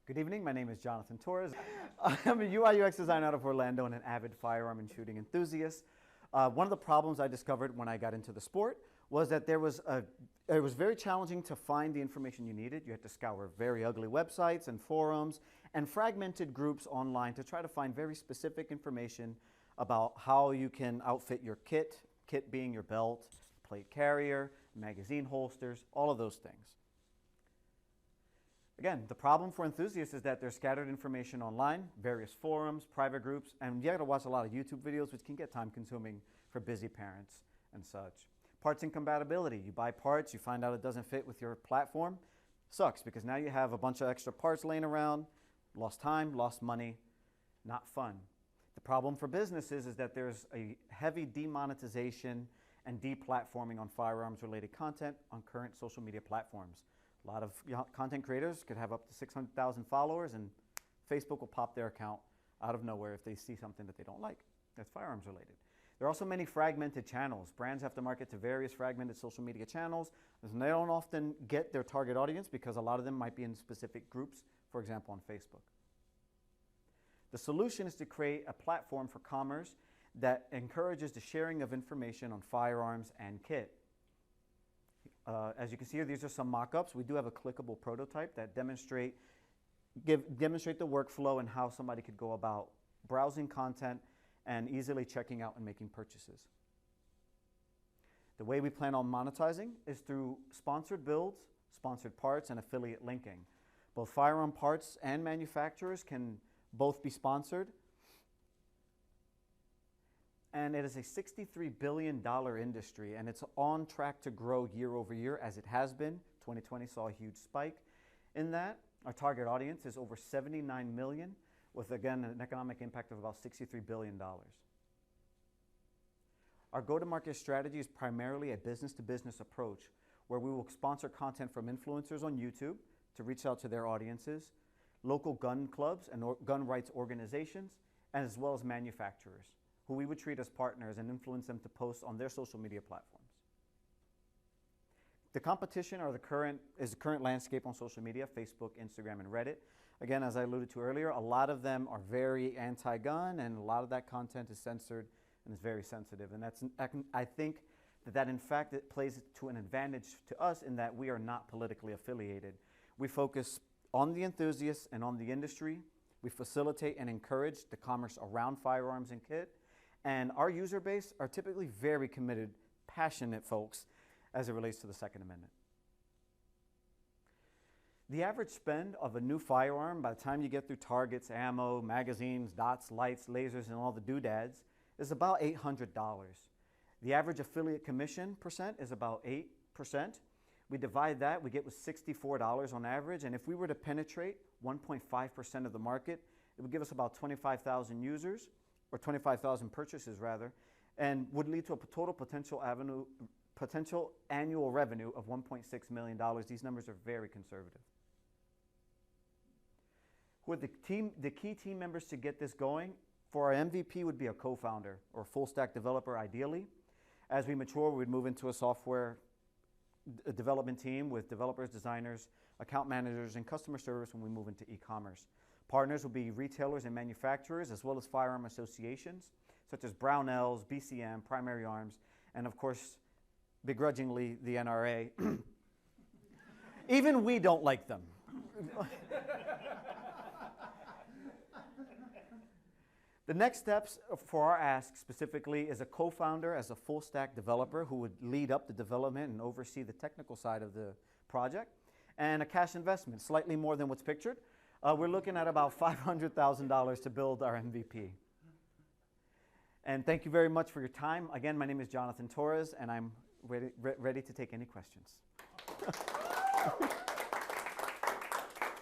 Good evening, my name is Jonathan Torres. I'm a UI UX designer out of Orlando and an avid firearm and shooting enthusiast. One of the problems I discovered when I got into the sport was that it was very challenging to find the information you needed. You had to scour very ugly websites and forums and fragmented groups online to try to find very specific information about how you can outfit your kit being your belt, plate carrier, magazine holsters, all of those things. Again, the problem for enthusiasts is that there's scattered information online, various forums, private groups, and you have to watch a lot of YouTube videos, which can get time consuming for busy parents and such. Parts incompatibility. You buy parts, you find out it doesn't fit with your platform. Sucks, because now you have a bunch of extra parts laying around, lost time, lost money, not fun. The problem for businesses is that there's a heavy demonetization and deplatforming on firearms related content on current social media platforms. A lot of content creators could have up to 600,000 followers and Facebook will pop their account out of nowhere if they see something that they don't like that's firearms related. There are also many fragmented channels. Brands have to market to various fragmented social media channels, and they don't often get their target audience because a lot of them might be in specific groups, for example on Facebook. The solution is to create a platform for commerce that encourages the sharing of information on firearms and kit. As you can see here, these are some mock-ups. We do have a clickable prototype that demonstrate the workflow and how somebody could go about browsing content and easily checking out and making purchases. The way we plan on monetizing is through sponsored builds, sponsored parts, and affiliate linking. Both firearm parts and manufacturers can both be sponsored. And it is a $63 billion industry, and it's on track to grow year over year as it has been. 2020 saw a huge spike in that. Our target audience is over 79 million, with again an economic impact of about $63 billion. Our go-to-market strategy is primarily a business-to-business approach, where we will sponsor content from influencers on YouTube to reach out to their audiences, local gun clubs and gun rights organizations, as well as manufacturers, who we would treat as partners and influence them to post on their social media platforms. The competition is the current landscape on social media, Facebook, Instagram, and Reddit. Again, as I alluded to earlier, a lot of them are very anti-gun, and a lot of that content is censored and is very sensitive. And I think that in fact it plays to an advantage to us in that we are not politically affiliated. We focus on the enthusiasts and on the industry. We facilitate and encourage the commerce around firearms and kit. And our user base are typically very committed, passionate folks as it relates to the Second Amendment. The average spend of a new firearm by the time you get through targets, ammo, magazines, dots, lights, lasers, and all the doodads is about $800. The average affiliate commission percent is about 8%. We divide that, we get with $64 on average, and if we were to penetrate 1.5% of the market, it would give us about 25,000 users, or 25,000 purchases rather, and would lead to a total potential annual revenue of $1.6 million. These numbers are very conservative. Who are the key team members to get this going? For our MVP would be a co-founder or full stack developer ideally. As we mature, we'd move into a software development team with developers, designers, account managers, and customer service when we move into e-commerce. Partners will be retailers and manufacturers, as well as firearm associations, such as Brownells, BCM, Primary Arms, and of course, begrudgingly, the NRA. Even we don't like them. The next steps for our ask specifically is a co-founder as a full stack developer who would lead up the development and oversee the technical side of the project, and a cash investment, slightly more than what's pictured. We're looking at about $500,000 to build our MVP. And thank you very much for your time. Again, my name is Jonathan Torres, and I'm ready to take any questions.